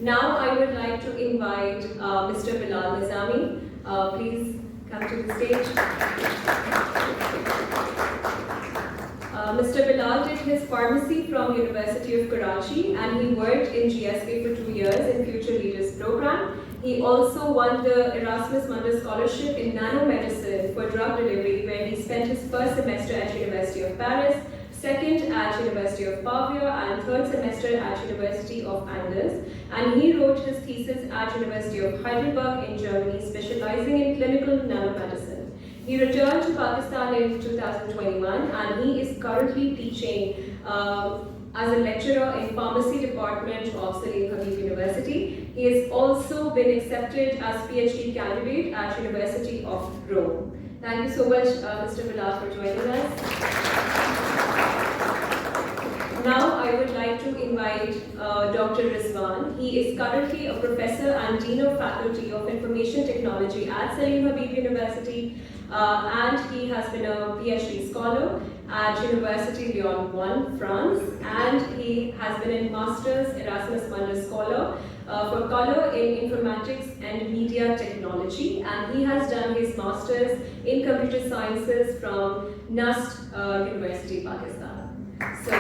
Now I would like to invite Mr. Bilal Nizami. Please come to the stage. Mr. Bilal did his pharmacy from University of Karachi and he worked in GSK for 2 years in Future Leaders Program. He also won the Erasmus Scholarship in nanomedicine for drug delivery, where he spent his first semester at University of Paris, second at University of Pavia, and third semester at University of Andes. And he wrote his thesis at University of Heidelberg in Germany, specializing in clinical nanomedicine. He returned to Pakistan in 2021 and he is currently teaching as a lecturer in pharmacy department of Habib University. He has also been accepted as PhD candidate at University of Rome. Thank you so much, Mr. Bilal, for joining us. Now I would like to invite Dr. Rizwan. He is currently a professor and dean of faculty of information technology at Habib University, and he has been a PhD scholar at University Lyon 1, France, and he has been a Master's Erasmus Scholar for color in informatics and media technology, and he has done his Master's in computer sciences from NUST University, Pakistan. So,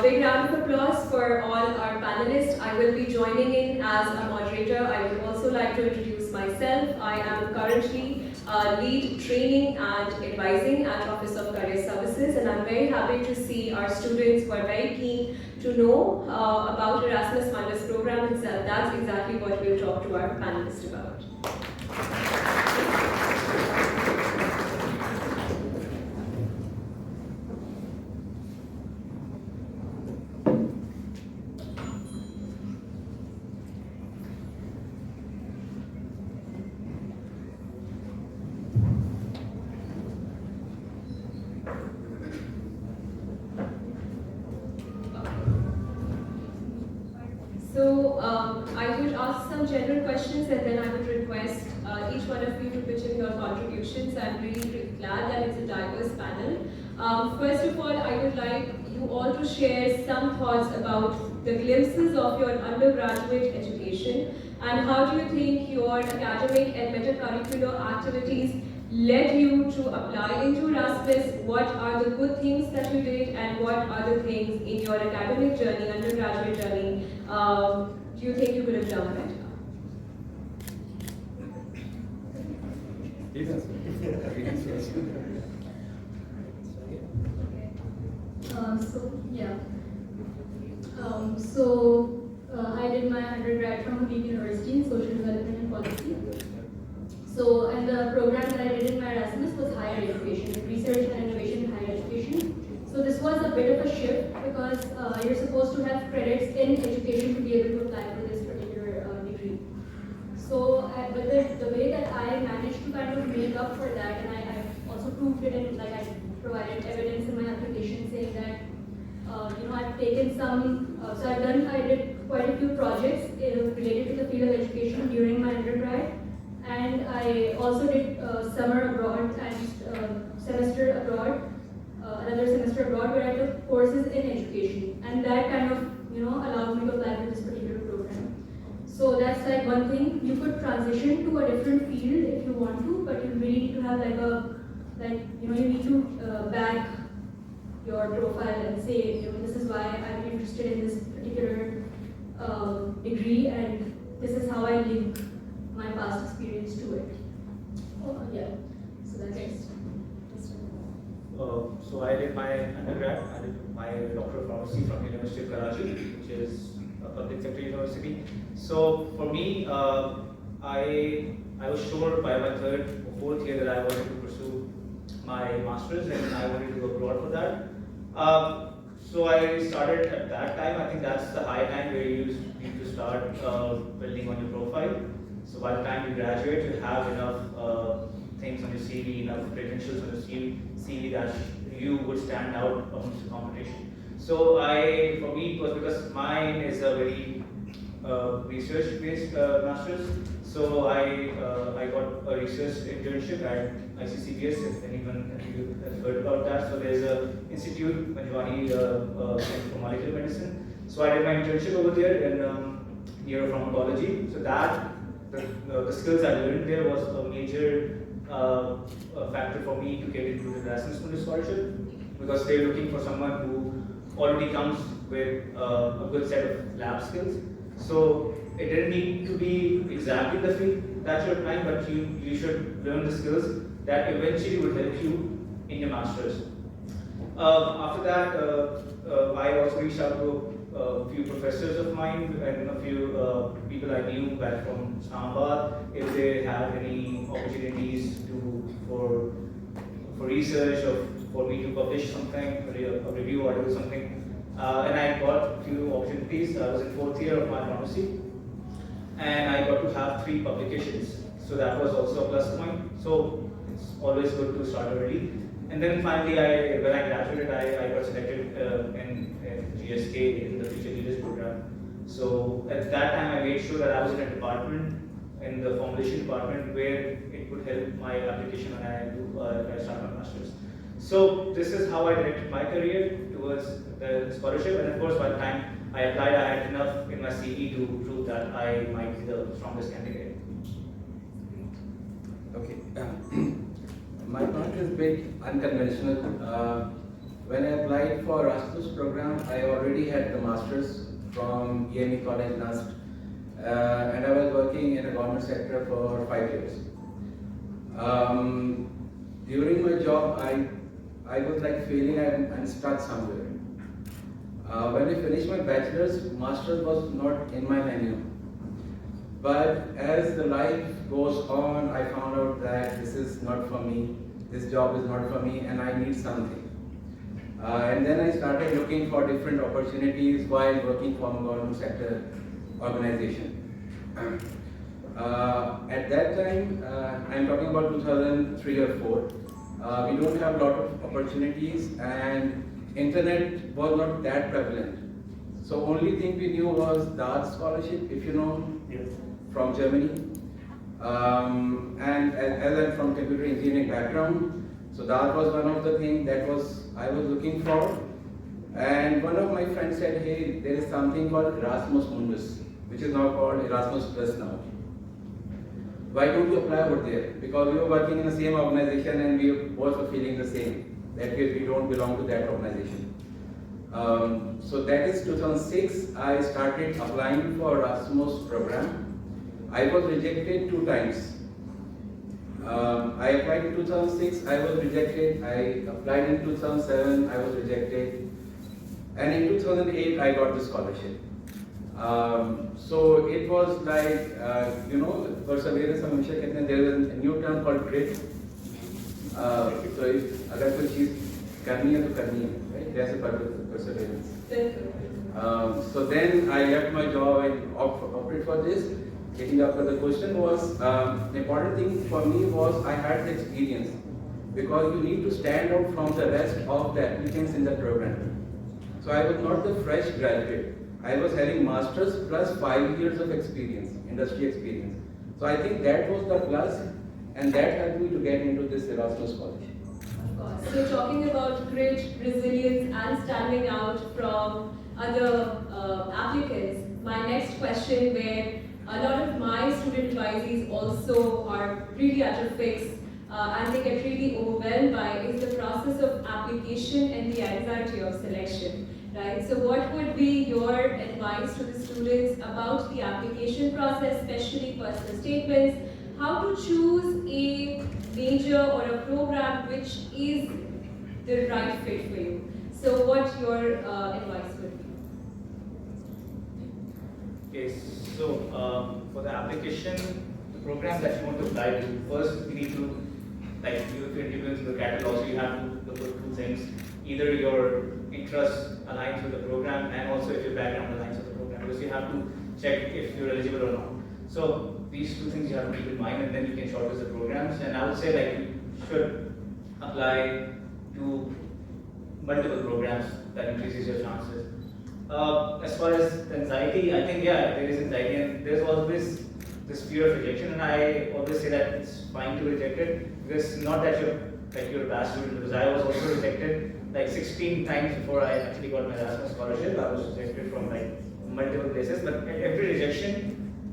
big round of applause for all our panelists. I will be joining in as a moderator. I would also like to introduce myself. I am currently lead training and advising at Office of Career Services, and I'm very happy to see our students who are very keen to know about Erasmus Program itself. That's exactly what we'll talk to our panelists about. So I would ask some general questions and then I would request each one of you to pitch in your contributions. I'm really glad that it's a diverse panel. First of all, I would like you all to share some thoughts about the glimpses of your undergraduate education and how do you think your academic and metacurricular activities led you to apply into Erasmus. What are the good things that you did and what are the things in your academic journey, undergraduate journey, do you think you could have done better? I did my undergrad from Habib University in Social Development and Policy. And the program that I did in my Erasmus was higher education, research and innovation in higher education. So this was a bit of a shift because you're supposed to have credits in education to be able to apply for this particular degree. But the way that I managed to kind of make up for that, and I also proved it, and like I provided evidence in my application saying that I've taken some. I did quite a few projects related to the field of education during my undergrad. And I also did summer abroad and semester abroad, another semester abroad where I took courses in education. And that kind of, allowed me to apply for this particular program. So that's like one thing. You could transition to a different field if you want to, but you really need to have you need to back your profile and say, this is why I'm interested in this particular degree and this is how I link my past experience to it. So that's it. So I did my undergrad, I did my doctor of pharmacy from University of Karachi, which is a public sector university. So for me, I was sure by my third or fourth year that I wanted to pursue my master's and I wanted to go abroad for that. So I started at that time. I think that's the high time where you need to start building on your profile. So by the time you graduate, you have enough things on your CV, enough credentials on your CV that you would stand out amongst the competition. So for me, it was because mine is a very research-based master's. So I got a research internship at ICCPS, if anyone has heard about that. So there's an institute, Manjwani Center for Molecular Medicine. So I did my internship over there in neuropharmacology. So that the skills I learned there was a major factor for me to get into the ERASMUS Scholarship, because they're looking for someone who already comes with a good set of lab skills. So it didn't need to be exactly the field that you're applying, but you should learn the skills that eventually would help you in your master's. After that, I also reached out to a few professors of mine and a few people I knew back from Islamabad if they had any opportunities for research or for me to publish something, a review article, something. And I got a few opportunities. I was in 4th year of my pharmacy, and I got to have 3 publications. So that was also a plus point. So it's always good to start early. And then finally, when I graduated, I got selected in GSK in the Future Leaders Program. So at that time, I made sure that I was in a department, in the formulation department, where it would help my application when I start my master's. So this is how I directed my career towards the scholarship. And of course, by the time I applied, I had enough in my CV to prove that I might be the strongest candidate. Okay. My path is a bit unconventional. When I applied for Erasmus program, I already had the master's from EME College NAST, and I was working in the government sector for 5 years. During my job, I was like feeling I'm stuck somewhere. When I finished my bachelor's, master's was not in my menu. But as the life goes on, I found out that this is not for me, this job is not for me, and I need something. And then I started looking for different opportunities while working for a government sector organization. At that time, I'm talking about 2003 or 4, we don't have a lot of opportunities, and internet was not that prevalent. So only thing we knew was DART scholarship, if you know, Yes. from Germany. And as I'm from computer engineering background, so that was one of the things that I was looking for. And one of my friends said, hey, there is something called Erasmus Mundus, which is now called Erasmus Plus now. Why don't you apply over there? Because we were working in the same organization and we both were feeling the same, that we don't belong to that organization. So that is 2006, I started applying for Erasmus program. I was rejected 2 times. I applied in 2006, I was rejected. I applied in 2007, I was rejected. And in 2008, I got the scholarship. So it was like, perseverance, there is a new term called grit. So if agar koi cheez karni hai to karni hai, right? That's a perseverance. So then I left my job and opted for this. Getting up for the question was, the important thing for me was I had the experience, because you need to stand out from the rest of the applicants in the program. So I was not the fresh graduate. I was having masters plus 5 years of experience, industry experience. So I think that was the plus, and that helped me to get into this Erasmus scholarship. Of course. So talking about grit, resilience, and standing out from other applicants, my next question, where a lot of my student advisees also are really at a fix and they get really overwhelmed by, is the process of application and the anxiety of selection, right? So what would be your advice to the students about the application process, especially personal statements, how to choose a major or a program which is the right fit for you? So what your advice would be? Okay, so for the application, the program that you want to apply to, first you need to, like if you're interviewing the catalog, so you have to look at 2 things. Either your interest aligns with the program, and also if your background aligns with the program, because you have to check if you're eligible or not. So these 2 things you have to keep in mind, and then you can shortlist the programs. And I would say like you should apply to multiple programs. That increases your chances. As far as anxiety, I think there is anxiety, and there's always this fear of rejection, and I always say that it's fine to be rejected, because not that you're a bad student, because I was also rejected like 16 times before I actually got my Erasmus scholarship. I was rejected from like multiple places, but at every rejection,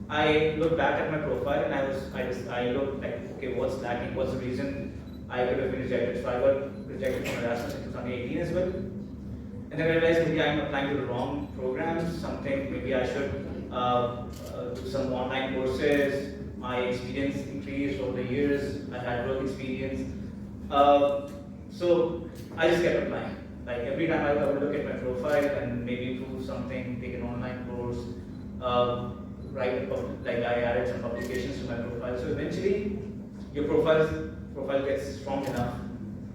I look back at my profile and I look like, okay, what's lacking, what's the reason I could have been rejected. So I got rejected from Erasmus in 2018 as well. And then I realized maybe I'm applying to the wrong programs, something, maybe I should do some online courses. My experience increased over the years, I had work experience. So I just kept applying. Like every time I would look at my profile and maybe improve something, take an online course, like I added some publications to my profile. So eventually, your profile gets strong enough.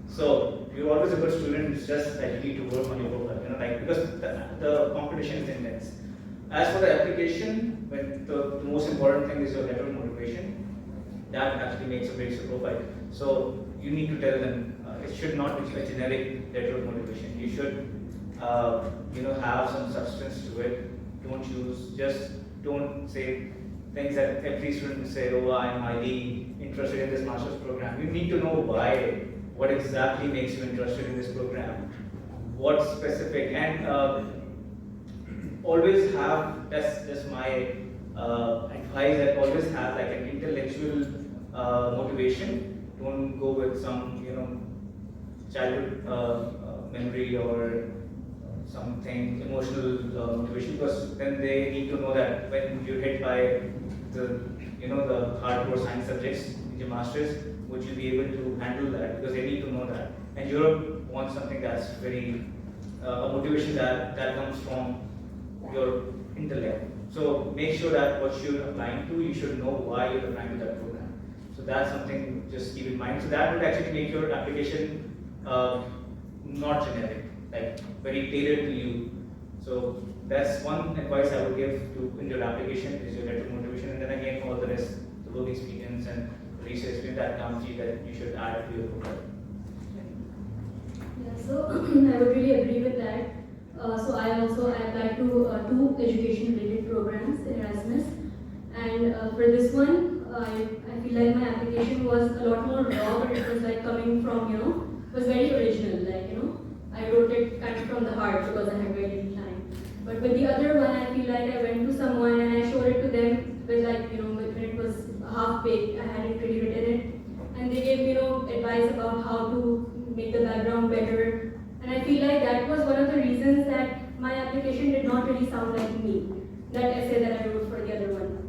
So you're always a good student. It's just that you need to work on your profile. Because the competition is intense. As for the application, when the most important thing is your letter of motivation, that actually makes or breaks your profile. So you need to tell them it should not be a generic letter of motivation. You should have some substance to it. Don't say things that every student will say, oh, I'm highly interested in this master's program. You need to know why, what exactly makes you interested in this program, what's specific, and always have, that's my advice, that always have like an intellectual motivation. Don't go with some, childhood memory or something emotional motivation, because then they need to know that when you're hit by the hardcore science subjects in your masters, would you be able to handle that? Because they need to know that. And Europe wants something that's very a motivation that comes from your intellect. So make sure that what you're applying to, you should know why you're applying to that program. So that's something just keep in mind. So that would actually make your application not generic, like very tailored to you. So that's one advice I would give to in your application is your letter of motivation, and then again all the rest, the work experience and the research experience that comes to you, that you should add to your profile. Yeah, so I would really agree with that. So I applied to two education-related programs in Erasmus, and for this one, I feel like my application was a lot more raw, but it was like coming from was very original. Like I wrote it kind of from the heart because I had very little time. But with the other one, I feel like I went to someone and I showed it to them with when it was half baked. I hadn't really written it, and they gave advice about how to make the background better. And I feel like that was one of the reasons that my application did not really sound like me, that essay that I wrote for the other one.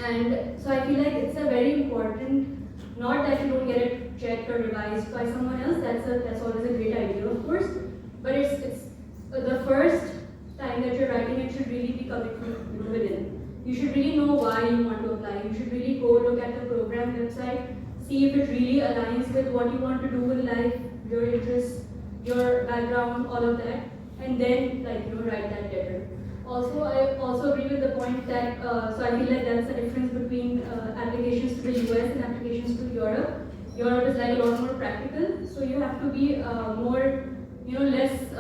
And so I feel like it's a very important, not that you don't get it checked or revised by someone else, that's always a great idea, of course, but it's the first time that you're writing, it should really be coming from within. You should really know why you want to apply. You should really go look at the program website, see if it really aligns with what you want to do with life, your interests, your background, all of that, and then write that letter. Also, I also agree with the point that so I feel like that's the difference between applications to the US and applications to Europe. Europe is like a lot more practical, so you have to be more, less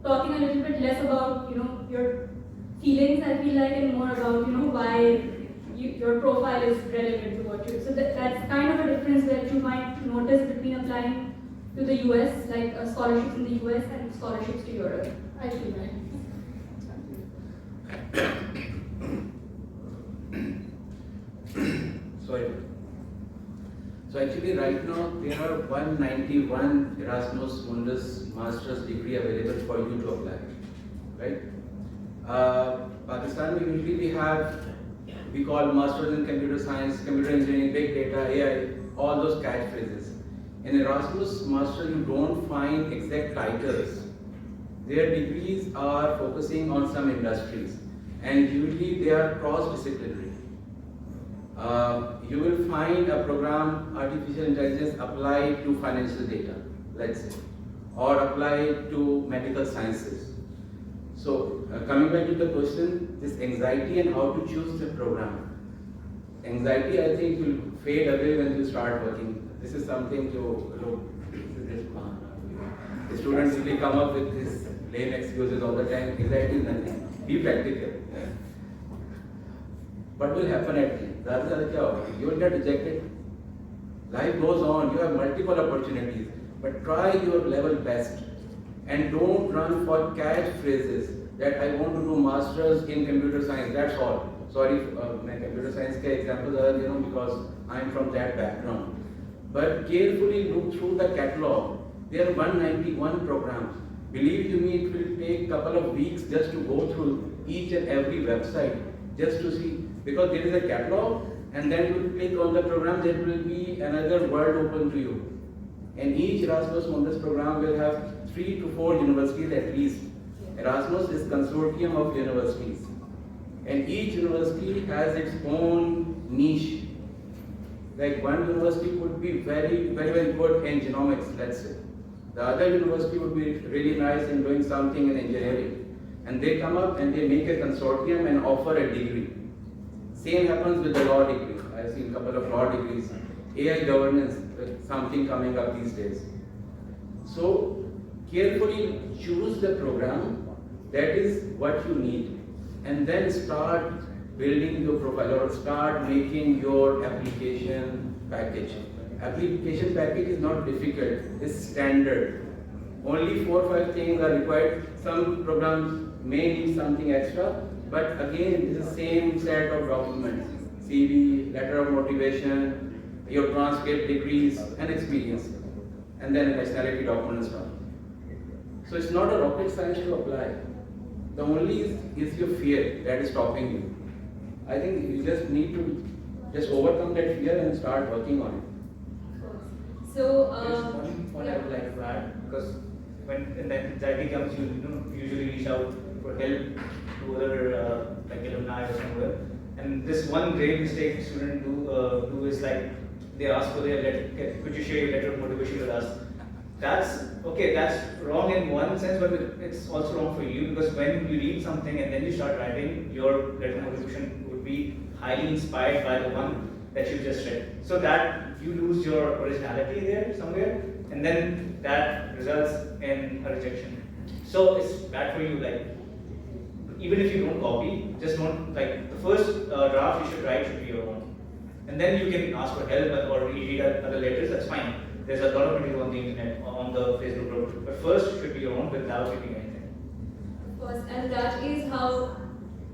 talking a little bit less about your feelings. I feel like, and more about why your profile is relevant to what you. So that's kind of a difference that you might notice between applying to the US, like scholarships in the US and scholarships to Europe. I feel that. Sorry. So actually right now there are 191 Erasmus Mundus master's degree available for you to apply, right? Pakistan we have, we call masters in computer science, computer engineering, big data, AI, all those catchphrases. In Erasmus Master you don't find exact titles. Their degrees are focusing on some industries, and usually they are cross-disciplinary. You will find a program, artificial intelligence, applied to financial data, let's say, or applied to medical sciences. So coming back to the question, this anxiety and how to choose the program. Anxiety, I think, will fade away when you start working. This is something the students really come up with this lame excuses all the time. Anxiety is nothing. Be practical. What will happen at the end? You will get rejected. Life goes on. You have multiple opportunities, but try your level best and don't run for catchphrases that I want to do masters in computer science, that's all. Sorry, my computer science examples are, because I'm from that background. But carefully look through the catalog. There are 191 programs. Believe you me, it will take a couple of weeks just to go through each and every website, just to see, because there is a catalog, and then you will click on the program, there will be another world open to you. And each Erasmus Mundus program will have 3 to 4 universities at least. Erasmus is consortium of universities. And each university has its own niche. Like one university could be very good in genomics, let's say. The other university would be really nice in doing something in engineering. And they come up and they make a consortium and offer a degree. Same happens with the law degree. I've seen a couple of law degrees. AI governance, something coming up these days. So carefully choose the program that is what you need. And then start building your profile or start making your application package. Application package is not difficult, it's standard. Only 4 or 5 things are required. Some programs may need something extra, but again, it is the same set of documents. CV, letter of motivation, your transcript, degrees, and experience. And then a nationality document as well. So it's not a rocket science to apply. The only is your fear that is stopping you. I think you just need to just overcome that fear and start working on it. So, There's one point I would like to add, because when the anxiety comes, you usually reach out for help to other like alumni or somewhere. And this one grave mistake students do is like they ask for their letter. Could you share your letter of motivation with us? That's okay. That's wrong in one sense, but it's also wrong for you, because when you read something and then you start writing, your letter of motivation would be highly inspired by the one that you just read. So that you lose your originality there somewhere, and then that results in a rejection. So it's bad for you. Like even if you don't copy, just don't like the first draft you should write should be your own, and then you can ask for help or read other letters. That's fine. There's a lot of material on the internet, on the Facebook group, but first should be your own without reading anything. of course, and that is how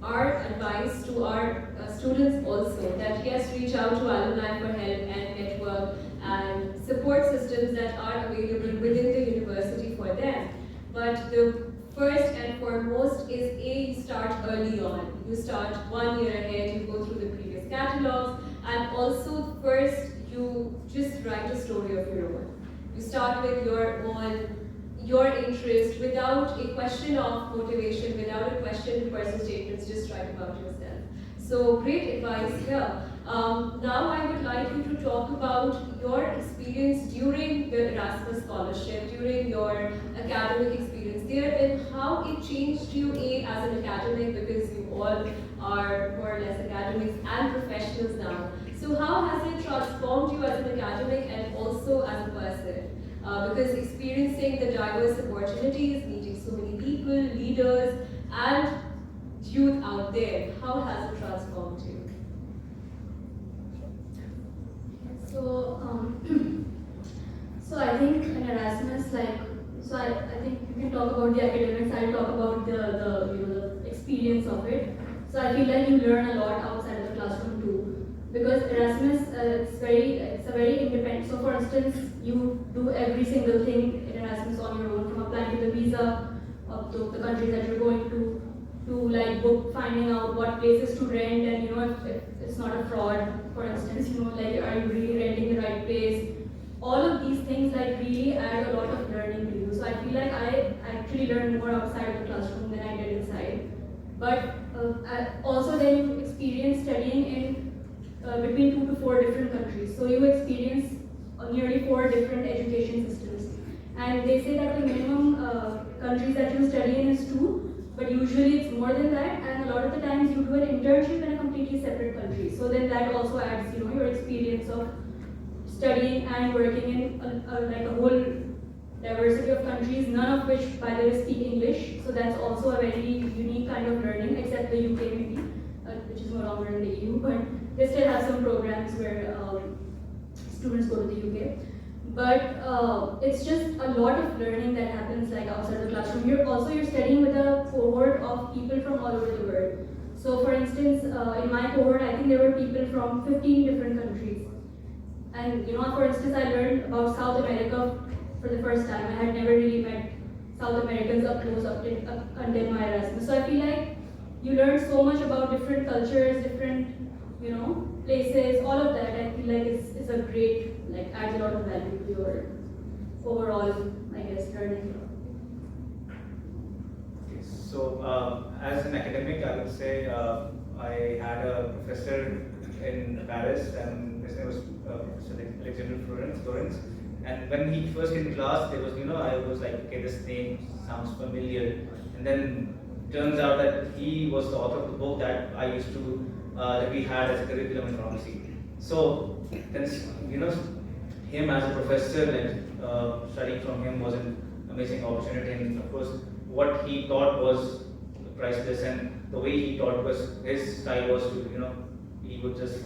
our advice to our students also, that yes, reach out to alumni for help and network and support systems that are available within the university for them. But the first and foremost is you start early on. You start 1 year ahead, you go through the previous catalogs, and also first you just write a story of your own. You start with your interest, without a question of motivation, without a question to personal statements, just write about yourself. So great advice here. Now I would like you to talk about your experience during the Erasmus Scholarship, during your academic experience there, and how it changed you as an academic, because you all are more or less academics and professionals now. So how has it transformed you as an academic and also as a person? Because experiencing the diverse opportunities, meeting so many people, leaders, and youth out there, how has it transformed you? So I think in Erasmus, I think you can talk about the academics, I'll talk about the experience of it. So I feel like you learn a lot outside of the classroom too. Because Erasmus, it's a very independent. So for instance, you do every single thing in Erasmus on your own, from applying to the visa, up to the countries that you're going to like finding out what places to rent, and if it's not a fraud, for instance, like are you really renting the right place? All of these things like really add a lot of learning to you. So I feel like I actually learned more outside the classroom than I did inside. But also then you experience studying in between 2 to 4 different countries. So you experience nearly 4 different education systems. And they say that the minimum countries that you study in is 2, but usually it's more than that. And a lot of the times you do an internship in a completely separate country. So then that also adds, your experience of studying and working in like a whole diversity of countries, none of which, by the way, speak English. So that's also a very unique kind of learning, except the UK maybe, which is no longer in the EU, but they still have some programs where students go to the UK. but it's just a lot of learning that happens like outside the classroom. You're studying with a cohort of people from all over the world. So for instance, in my cohort, I think there were people from 15 different countries. And for instance, I learned about South America for the first time. I had never really met South Americans up close until my Erasmus. So I feel like you learn so much about different cultures, different places, all of that. I feel like it's a great, adds a lot of value to your overall, I guess, learning. Okay, so as an academic, I would say I had a professor in Paris, and his name was Alexander Florence. And when he first came to class, there was, I was like, okay, this name sounds familiar. And then turns out that he was the author of the book that I used to, that we had as a curriculum in pharmacy. So then, him as a professor and studying from him was an amazing opportunity. And of course, what he taught was priceless, and the way he taught was, his style was to, he would just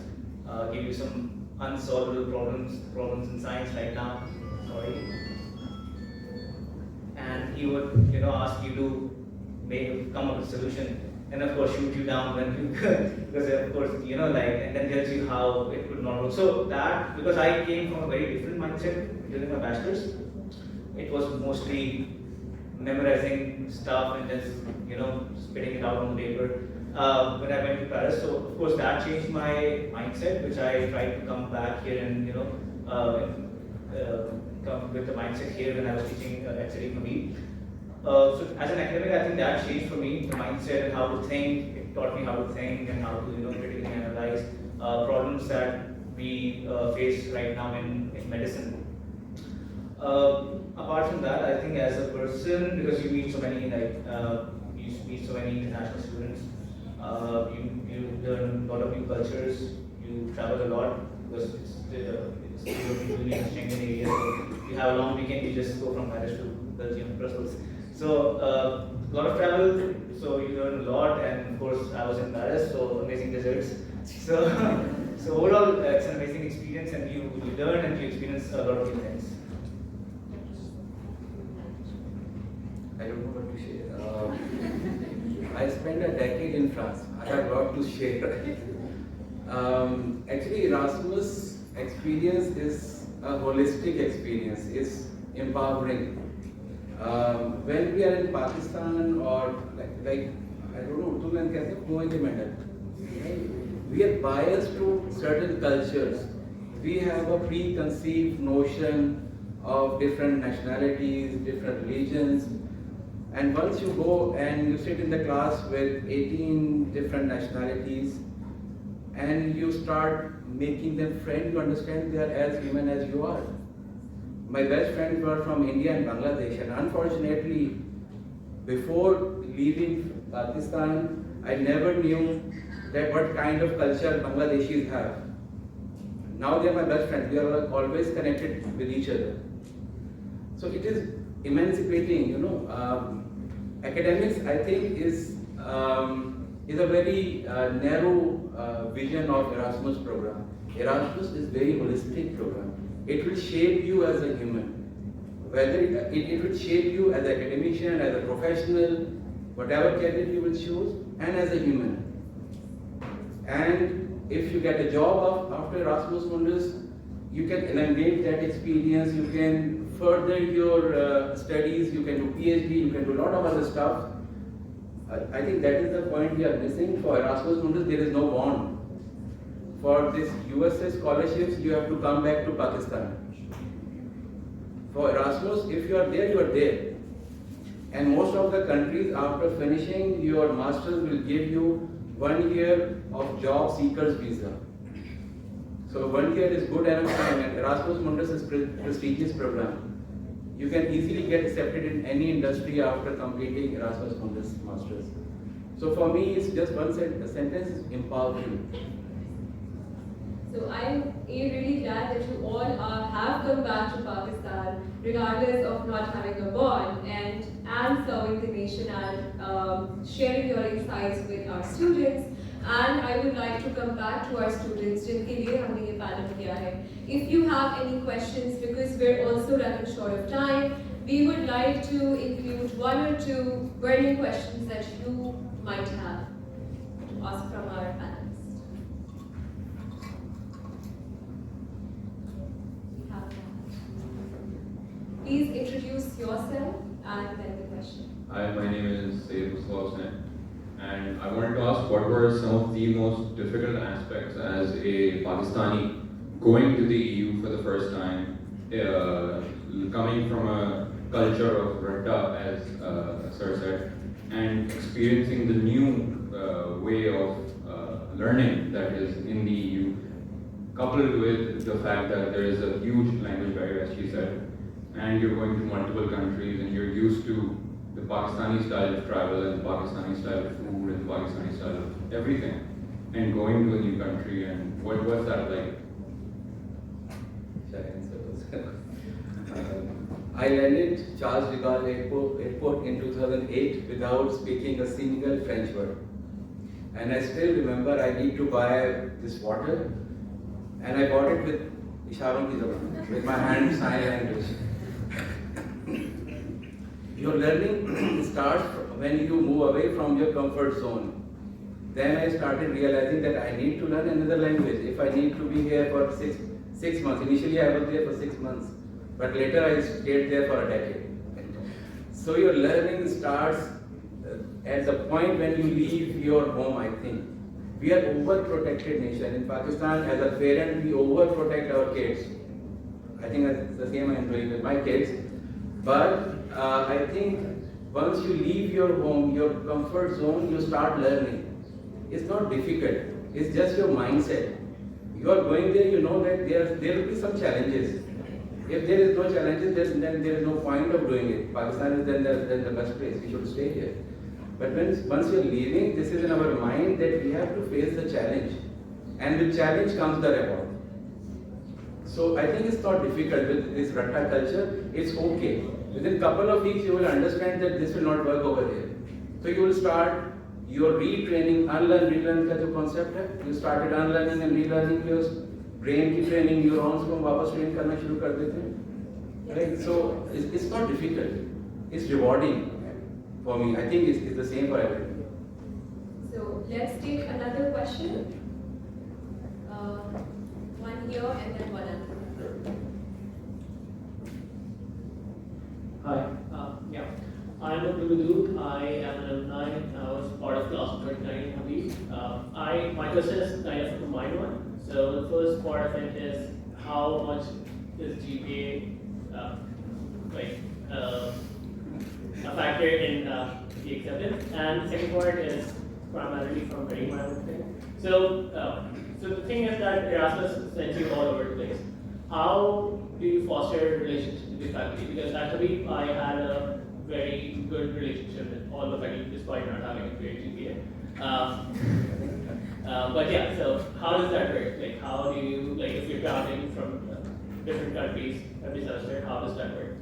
give you some unsolvable problems in science right now, sorry. And he would, ask you to come up with a solution, and of course shoot you down when you because of course, and then tells you how it could not work. So that, because I came from a very different mindset during my bachelor's, it was mostly memorizing stuff and just, spitting it out on the paper. When I went to Paris, so of course that changed my mindset, which I tried to come back here and come with the mindset here when I was teaching at Habib. So as an academic, I think that changed for me the mindset and how to think. It taught me how to think and how to critically analyze problems that we face right now in medicine. Apart from that, I think as a person, because you meet so many you meet so many international students. You learn a lot of new cultures, you travel a lot because it's European Union, Schengen area, so you have a long weekend, you just go from Paris to Belgium, Brussels. So a lot of travel, so you learn a lot, and of course I was in Paris, so amazing desserts. So, so overall it's an amazing experience, and you learn and you experience a lot of new things. I don't know what to share. I spent a decade in France. I have a lot to share. Actually, Erasmus experience is a holistic experience. It's empowering. When we are in Pakistan or like I don't know, Urdu mein kaise kuएं ke matter. We are biased to certain cultures. We have a preconceived notion of different nationalities, different religions. And once you go and you sit in the class with 18 different nationalities and you start making them friends, you understand they are as human as you are. My best friends were from India and Bangladesh, and unfortunately, before leaving Pakistan, I never knew that what kind of culture Bangladeshis have. Now they are my best friends. We are always connected with each other. So it is emancipating, Academics, I think, is a very narrow vision of Erasmus program. Erasmus is very holistic program. It will shape you as a human. Whether it will shape you as an academician, as a professional, whatever career you will choose, and as a human. And if you get a job after Erasmus Mundus, you can elongate that experience, you can further your studies, you can do PhD, you can do a lot of other stuff. I think that is the point we are missing. For Erasmus Mundus, there is no bond. For this USA scholarships, you have to come back to Pakistan. For Erasmus, if you are there, you are there. And most of the countries, after finishing your master's, will give you 1 year of job seekers visa. So 1 year is good enough time, and Erasmus Mundus is prestigious program. You can easily get accepted in any industry after completing Erasmus Mundus Masters. So for me, it's just one sentence, empowering. So I'm really glad that you all have come back to Pakistan, regardless of not having a bond, and serving the nation and sharing your insights with our students. And I would like to come back to our students जिनके लिए हमने ये panel किया है. If you have any questions, because we're also running short of time, we would like to include one or two burning questions that you might have to ask from our panelists. We have that. Please introduce yourself and then the question. Hi, my name is Habib, and I wanted to ask what were some of the most difficult aspects as a Pakistani going to the EU for the first time, coming from a culture of Ratta, as Sir said, and experiencing the new way of learning that is in the EU, coupled with the fact that there is a huge language barrier, as she said, and you're going to multiple countries and you're used to the Pakistani style of travel and the Pakistani style of food and the Pakistani style of everything, and going to a new country, and what was that like? I landed Charles de Gaulle airport in 2008 without speaking a single French word. And I still remember I need to buy this water, and I bought it with isharon ki zaban, with my hand sign language. Your learning starts when you move away from your comfort zone. Then I started realizing that I need to learn another language. If I need to be here for six months, initially I was there for 6 months, but later I stayed there for a decade. So your learning starts at the point when you leave your home, I think. We are overprotected nation. In Pakistan, as a parent, we overprotect our kids. I think that's the same I'm doing with my kids. But I think once you leave your home, your comfort zone, you start learning. It's not difficult. It's just your mindset. You are going there, you know that there will be some challenges. If there is no challenges, then there is no point of doing it. Pakistan is then the best place. We should stay here. But once you're leaving, this is in our mind that we have to face the challenge. And with challenge comes the reward. So I think it's not difficult with this Ratta culture. It's okay. Within a couple of weeks, you will understand that this will not work over here. So you will start your retraining, unlearn, relearn का जो concept है. You started unlearning and relearning, your brain की training, neurons को वापस train करना शुरू कर देते हैं. Right? So it's not difficult. It's rewarding for me. I think it's the same for everyone. So let's take another question. One here and then one other. Hi, I'm Habib. I am an alumni. I was part of class of 39 Habib. My question is kind of a combined one. So the first part of it is how much is GPA a factor in the acceptance, and the second part is primarily from very my own thing. So the thing is that Erasmus sends you all over the place. How do you foster relationships with the faculty? Because at Habib, I had a very good relationship with all the faculty despite not having a great GPA. But yeah, so how does that work? Like, how do you, like, if you're traveling from different countries every semester, how does that work?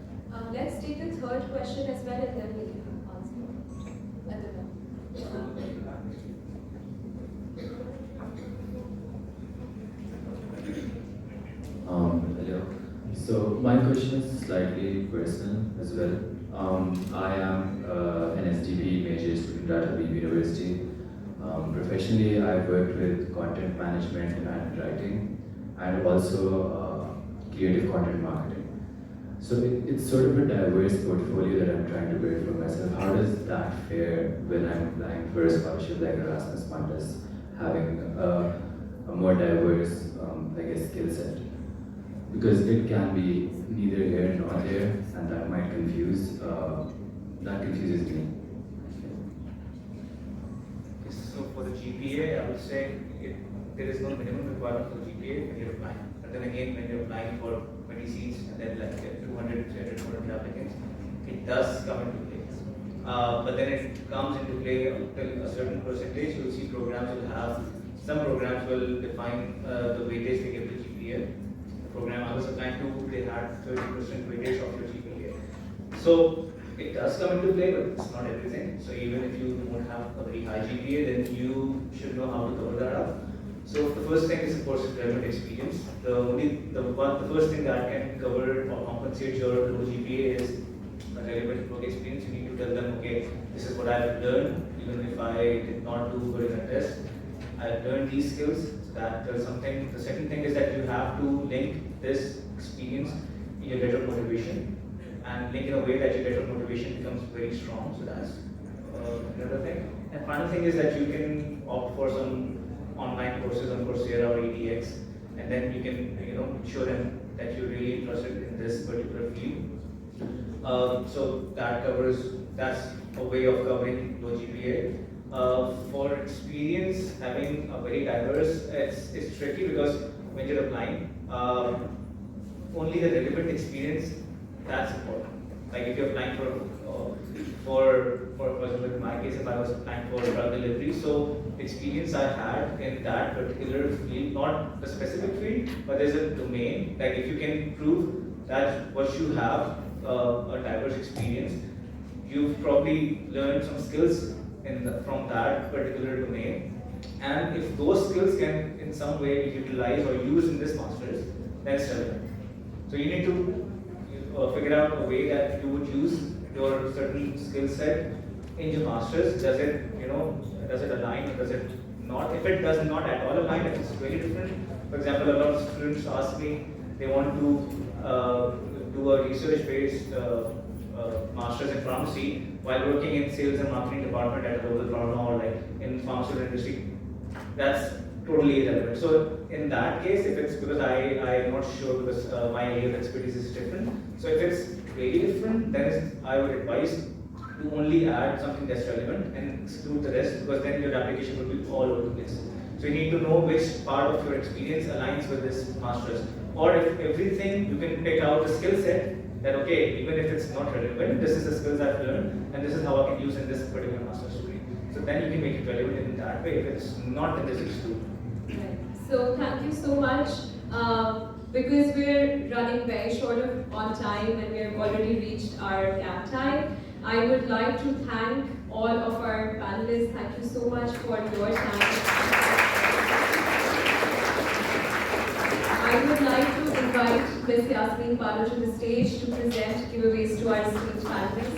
Let's take the third question as well, and then we can answer at the back. Hello. So my question is slightly personal as well. I am an SDB major student at Habib University. Professionally, I've worked with content management and writing, and also creative content marketing. So it's sort of a diverse portfolio that I'm trying to build for myself. How does that fare when I'm applying for a scholarship like Erasmus Mundus, having a more diverse, skill set? Because it can be neither here nor there, and that might confuse. That confuses me. So for the GPA, I would say there is no minimum requirement for the GPA when you're applying. But then again, when you're applying for 20 seats and then like 200, 300, 400 applicants, it does come into play. But then it comes into play until a certain percentage. You'll see programs will have, some programs will define the weightage they give to GPA. The program I was applying to, they had 30% weightage of your GPA. So it does come into play, but it's not everything. So even if you don't have a very high GPA, then you should know how to cover that up. So the first thing is, of course, relevant experience. The first thing that can cover or compensate your low GPA is a relevant work experience. You need to tell them, okay, this is what I've learned, even if I did not do good in a test. I've learned these skills. So that's something. The second thing is that you have to link this experience in your letter of motivation, and link in a way that your letter of motivation becomes very strong. So that's another thing. And final thing is that you can opt for some online courses on Coursera or EDX, and then you can show them that you're really interested in this particular field. So that's a way of covering low GPA. For experience, having a very diverse, it's tricky because when you're applying, only the relevant experience, that's important. Like if you're applying for example, in my case, if I was applying for drug delivery, so experience I had in that particular field, not the specific field, but there's a domain. Like if you can prove that what you have a diverse experience, you've probably learned some skills from that particular domain, and if those skills can in some way be utilized or used in this master's, then it's relevant. So you need to figure out a way that you would use your certain skill set in your masters. Does it align or does it not? If it does not at all align, if it's very different. For example, a lot of students ask me they want to do a research-based masters in pharmacy while working in sales and marketing department at a local pharma or like in pharmaceutical industry. That's totally irrelevant. So in that case, if it's because I'm not sure because my area of expertise is different. So if it's really different, then I would advise to only add something that's relevant and exclude the rest, because then your application will be all over the place. So you need to know which part of your experience aligns with this master's. Or if everything, you can pick out the skill set that, okay, even if it's not relevant, this is the skills I've learned and this is how I can use in this particular master's degree. So then you can make it relevant in that way. If it's not, then this exclude. Right. So thank you so much. Because we're running very short on time and we have already reached our gap time, I would like to thank all of our panelists. Thank you so much for your time. I would like to invite Ms. Yasmin Palo to the stage to present giveaways to our esteemed panelists.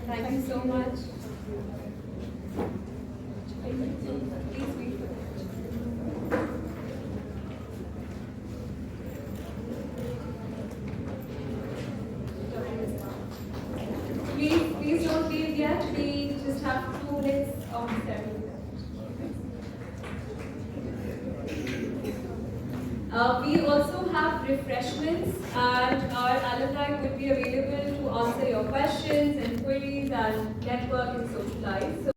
Thank you so much. Please wait for that. Please don't leave yet. We just have 2 minutes of ceremony. We also have refreshments, and our alumni would be available to answer your questions and queries and network and socialize.